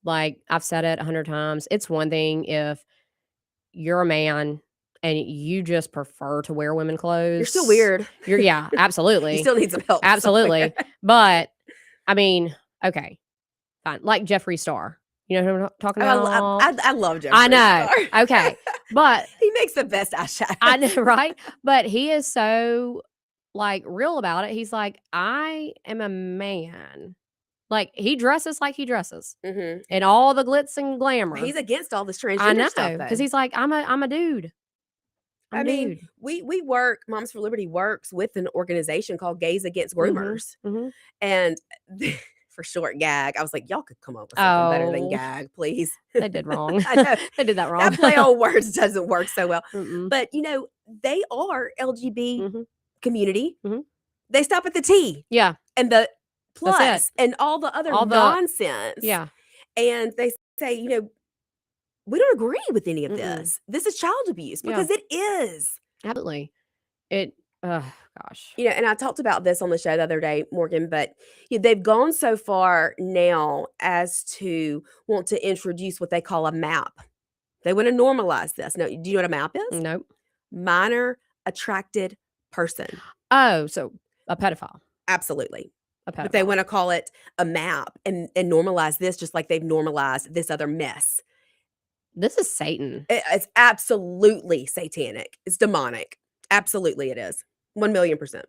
Like I've said it 100 times. It's one thing if you're a man and you just prefer to wear women clothes. You're still weird. Yeah, absolutely. You still need some help. Absolutely. But I mean, okay, fine. Like Jeffree Star. You know who I'm talking about? I love Jeffree I know. Star. Okay. But he makes the best eyeshadow. I know, right? But he is so real about it. He's like, I am a man. Like he dresses like he dresses, and all the glitz and glamour. He's against all this transgender stuff, because he's like, I'm a dude. I mean, we work. Moms for Liberty works with an organization called Gays Against Groomers, and for short, GAG. I was like, y'all could come up with something better than GAG, please. They did wrong. I know. They did that wrong. That play on words doesn't work so well. But they are LGBT community. They stop at the T. Yeah, and the plus and all the other nonsense. Yeah. And they say, we don't agree with any of this. This is child abuse because it is. Absolutely. Gosh. And I talked about this on the show the other day, Morgan, but they've gone so far now as to want to introduce what they call a MAP. They want to normalize this. Now, do you know what a MAP is? Nope. Minor attracted person. Oh, so a pedophile. Absolutely. But they want to call it a MAP and normalize this just like they've normalized this other mess. This is Satan. It's absolutely satanic. It's demonic. Absolutely it is. 1,000,000%.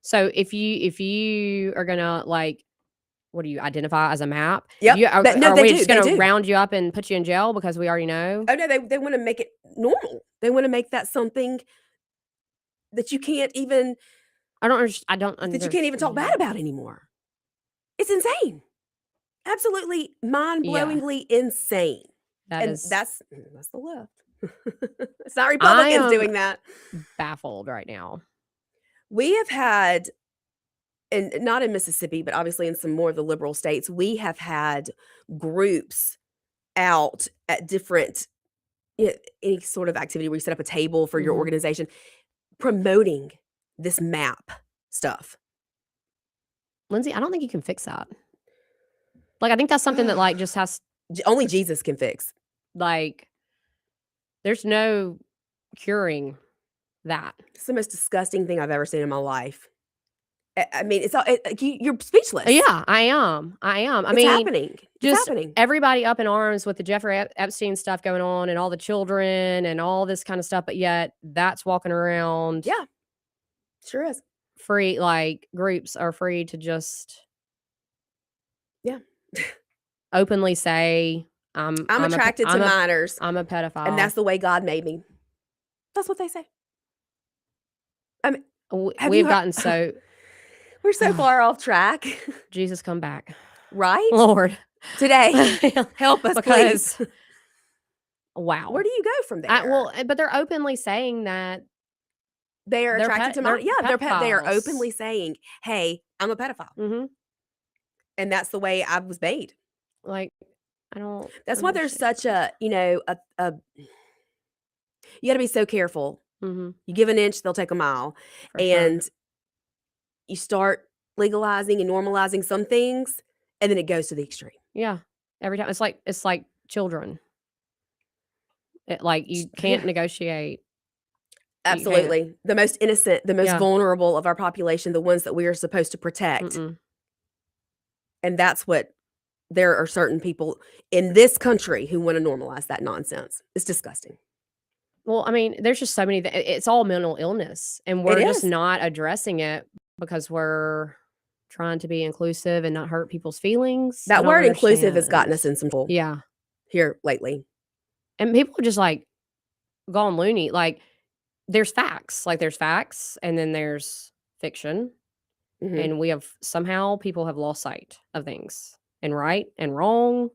So if you are gonna what do you identify as a MAP? Yep. Are we just gonna round you up and put you in jail because we already know? Oh no, they want to make it normal. They want to make that something that you can't even. I don't understand. That you can't even talk bad about anymore. It's insane. Absolutely mind-blowingly insane. That's the left. It's not Republicans doing that. Baffled right now. We have had and not in Mississippi, but obviously in some more of the liberal states, we have had groups out at different, any sort of activity where you set up a table for your organization, promoting this MAP stuff. Lindsay, I don't think you can fix that. Like, I think that's something that like just has only Jesus can fix. Like, there's no curing that. It's the most disgusting thing I've ever seen in my life. I mean, it's all you're speechless. Yeah, I am. I it's mean, happening. Just it's happening. Everybody up in arms with the Jeffrey Epstein stuff going on, and all the children and all this kind of stuff, but yet that's walking around. Yeah, sure is. Free, like groups are free to just openly say, I'm attracted to minors. I'm a pedophile. And that's the way God made me. That's what they say. I mean, we've gotten so... We're so far off track. Jesus, come back. Right? Lord. Today. Help us, because, please. Wow. Where do you go from there? But they're openly saying that they are attracted to minors. Yeah, they are openly saying, hey, I'm a pedophile. Mm-hmm. And that's the way I was made. Like, I don't. That's why there's such a, you got to be so careful. Mm-hmm. You give an inch, they'll take a mile. And you start legalizing and normalizing some things, and then it goes to the extreme. Yeah. Every time. It's like children. Like, you can't negotiate. Absolutely. The most innocent, the most vulnerable of our population, the ones that we are supposed to protect. And that's what there are certain people in this country who want to normalize that nonsense. It's disgusting. Well, I mean, there's just so many, it's all mental illness, and we're just not addressing it because we're trying to be inclusive and not hurt people's feelings. That word inclusive has gotten us in some trouble. Yeah. Here lately. And people are just like gone loony. Like, there's facts, and then there's fiction. And we have people have lost sight of things, and right and wrong.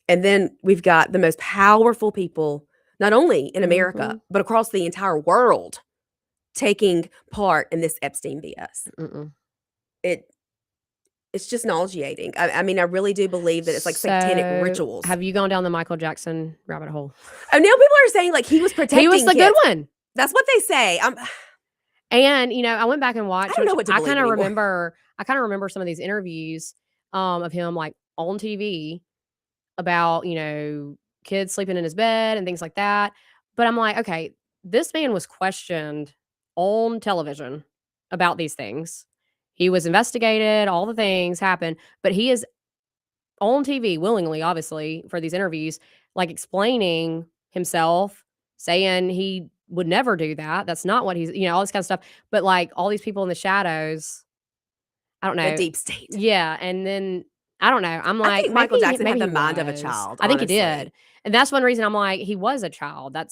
And then we've got the most powerful people, not only in America, but across the entire world, taking part in this Epstein BS. It's just nauseating. I mean, I really do believe that it's like satanic rituals. Have you gone down the Michael Jackson rabbit hole? Oh, now people are saying like he was protecting He was the kids. good one. That's what they say. And I went back and watched. I don't know what to believe anymore. I kind of remember some of these interviews of him like on TV about kids sleeping in his bed and things like that. But I'm like, okay, this man was questioned on television about these things. He was investigated. All the things happened, but he is on TV willingly, obviously, for these interviews, like explaining himself, saying he would never do that. That's not what he's, all this kind of stuff. But like all these people in the shadows, I don't know. The deep state. Yeah. And then I don't know. I'm like, I think Michael Jackson had the mind of a child. I think he did. And that's one reason I'm like, he was a child. I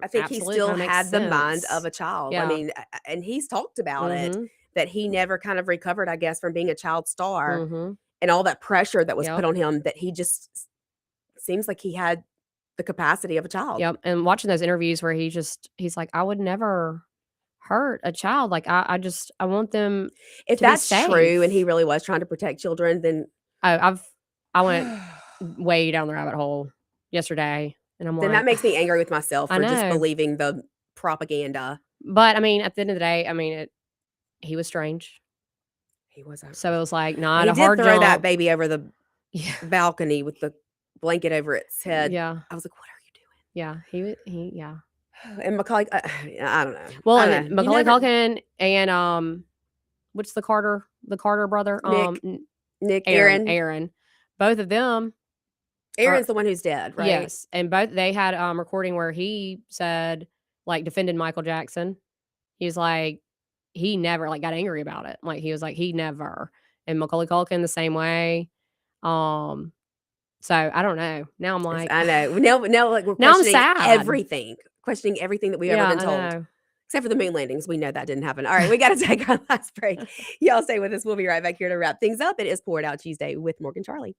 think he still had the mind of a child. Yeah. I mean, and he's talked about it, that he never kind of recovered, I guess, from being a child star and all that pressure that was put on him, that he just seems like he had the capacity of a child. Yep. And watching those interviews where he's like, I would never hurt a child. Like, I want them if to that's be safe. true and he really was trying to protect children, then I went way down the rabbit hole yesterday, and I'm like, then that makes me angry with myself for just believing the propaganda. But I mean, at the end of the day, he was strange. He was. So it was like not he a hard did throw jump. that baby over the balcony with the blanket over its head. Yeah. I was like, what are you doing? Yeah. He yeah. And Macaulay, I don't know. Well, and Macaulay Culkin and what's the Carter brother? Nick, Aaron. Both of them. Aaron's the one who's dead, right? Yes. And they had recording where he said, like, defended Michael Jackson. He's like, he never got angry about it. Like, he was like, he never. And Macaulay Culkin the same way. So I don't know. Now I'm like, I know. Now like we're now I'm questioning sad. Questioning everything that we've ever been told. Except for the moon landings. We know that didn't happen. All right, we got to take our last break. Y'all stay with us. We'll be right back here to wrap things up. It is Pour It Out Tuesday with Morgan Charleigh.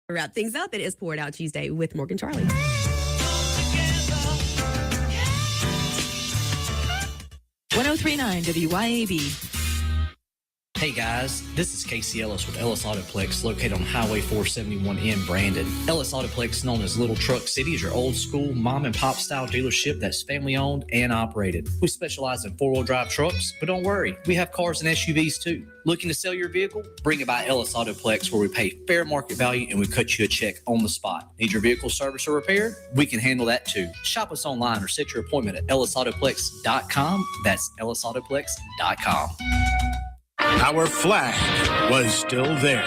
Wrap things up. It is Pour It Out Tuesday with Morgan Charleigh. 1039 WYAB. Hey guys, this is Casey Ellis with Ellis Autoplex, located on Highway 471 in Brandon. Ellis Autoplex, known as Little Truck City, is your old school mom and pop style dealership that's family owned and operated. We specialize in 4-wheel drive trucks, but don't worry, we have cars and SUVs too. Looking to sell your vehicle? Bring it by Ellis Autoplex, where we pay fair market value and we cut you a check on the spot. Need your vehicle service or repair? We can handle that too. Shop us online or set your appointment at ellisautoplex.com. That's ellisautoplex.com. Our flag was still there.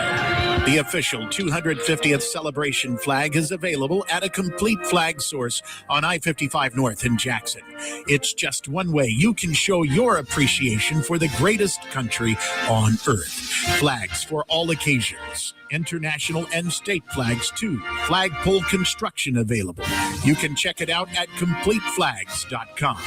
The official 250th celebration flag is available at a complete flag source on I-55 North in Jackson. It's just one way you can show your appreciation for the greatest country on earth. Flags for all occasions. International and state flags too. Flagpole construction available. You can check it out at CompleteFlags.com.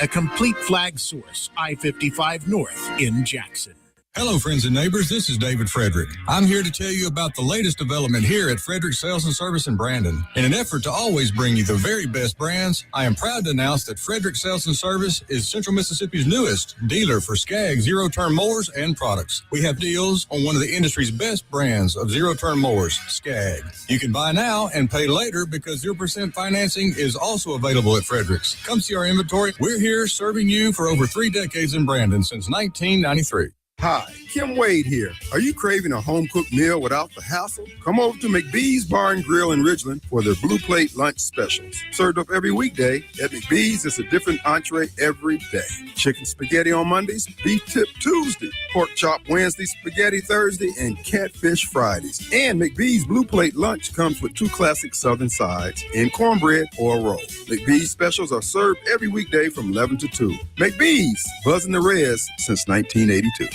A complete flag source, I-55 North in Jackson. Hello, friends and neighbors. This is David Frederick. I'm here to tell you about the latest development here at Frederick Sales and Service in Brandon. In an effort to always bring you the very best brands, I am proud to announce that Frederick Sales and Service is Central Mississippi's newest dealer for Skag zero-turn mowers and products. We have deals on one of the industry's best brands of zero-turn mowers, Skag. You can buy now and pay later because 0% financing is also available at Frederick's. Come see our inventory. We're here serving you for over 3 decades in Brandon since 1993. Hi, Kim Wade here. Are you craving a home-cooked meal without the hassle? Come over to McBee's Bar and Grill in Ridgeland for their Blue Plate lunch specials. Served up every weekday, at McBee's it's a different entree every day. Chicken spaghetti on Mondays, beef tip Tuesday, pork chop Wednesday, spaghetti Thursday, and catfish Fridays. And McBee's Blue Plate lunch comes with 2 classic southern sides and cornbread or a roll. McBee's specials are served every weekday from 11 to 2. McBee's, buzzing the res since 1982.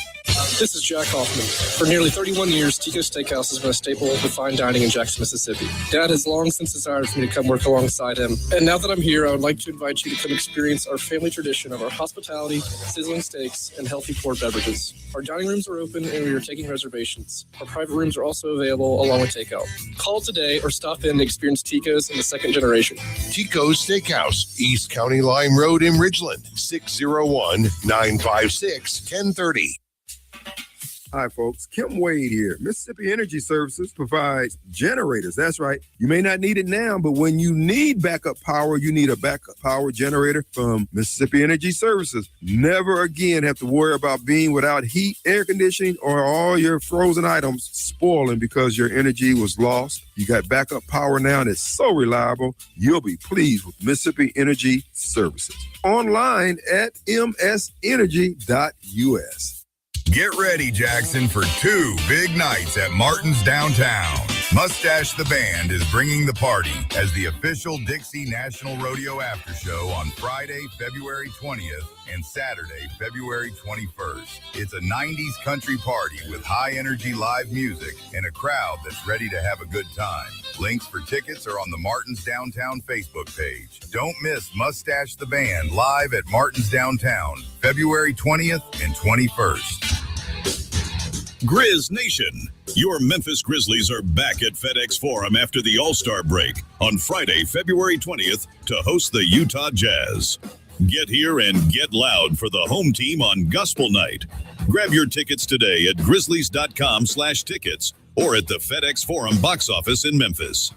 This is Jack Hoffman. For nearly 31 years, Tico Steakhouse has been a staple of fine dining in Jackson, Mississippi. Dad has long since desired for me to come work alongside him. And now that I'm here, I would like to invite you to come experience our family tradition of our hospitality, sizzling steaks, and healthy poured beverages. Our dining rooms are open and we are taking reservations. Our private rooms are also available along with takeout. Call today or stop in and experience Tico's in the second generation. Tico's Steakhouse, East County Line Road in Ridgeland, 601-956-1030. Hi, folks. Kim Wade here. Mississippi Energy Services provides generators. That's right. You may not need it now, but when you need backup power, you need a backup power generator from Mississippi Energy Services. Never again have to worry about being without heat, air conditioning, or all your frozen items spoiling because your energy was lost. You got backup power now that's so reliable, you'll be pleased with Mississippi Energy Services. Online at msenergy.us. Get ready, Jackson, for 2 big nights at Martin's Downtown. Mustache the Band is bringing the party as the official Dixie National Rodeo After Show on Friday, February 20th and Saturday, February 21st. It's a 90s country party with high-energy live music and a crowd that's ready to have a good time. Links for tickets are on the Martin's Downtown Facebook page. Don't miss Mustache the Band live at Martin's Downtown, February 20th and 21st. Grizz Nation, your Memphis Grizzlies are back at FedEx Forum after the All-Star break on Friday, February 20th to host the Utah Jazz. Get here and get loud for the home team on Gospel Night. Grab your tickets today at grizzlies.com/tickets or at the FedEx Forum box office in Memphis.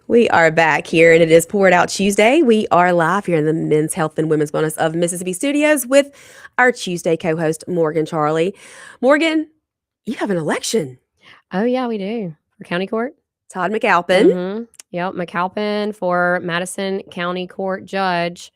We are back here, and it is Pour It Out Tuesday. We are live here in the Men's Health and Women's Wellness of Mississippi Studios with our Tuesday co-host, Morgan Charleigh. Morgan, you have an election. Oh, yeah, we do. For county court. Todd McAlpin. Mm-hmm. Yep, McAlpin for Madison County Court Judge.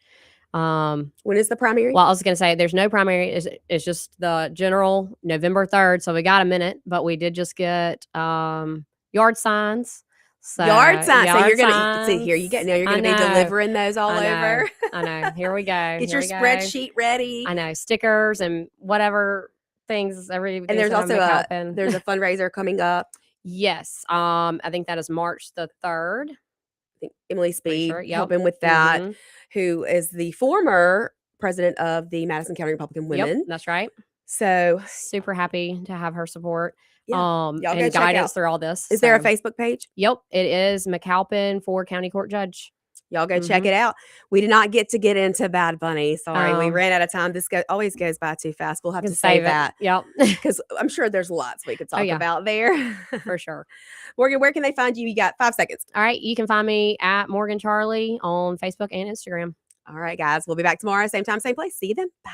When is the primary? Well, I was going to say there's no primary. It's just the general November 3rd. So we got a minute, but we did just get yard signs. So, yard signs. So you're signs. gonna see here. You're gonna be delivering those all over. I know. Here we go. Get your spreadsheet ready. I know, stickers and whatever things. And there's also there's a fundraiser coming up. Yes. I think that is March the 3rd. think Emily Speed sure, yep. helping with that, Mhm. who is the former president of the Madison County Republican Women. Yep, that's right. So super happy to have her support. Yeah. Y'all go And check guidance out. through all this. Is there a so- Facebook page? Yep, it is McAlpin for County Court Judge. Y'all go check it out. We did not get into Bad Bunny. Sorry, we ran out of time. This always goes by too fast. We'll have to Can save save it. that. Yep. Because I'm sure there's lots we could talk yeah. about there. For sure. Morgan, where can they find you? You got 5 seconds. All right, you can find me at Morgan Charleigh on Facebook and Instagram. All right, guys. We'll be back tomorrow, same time, same place. See you then. Bye.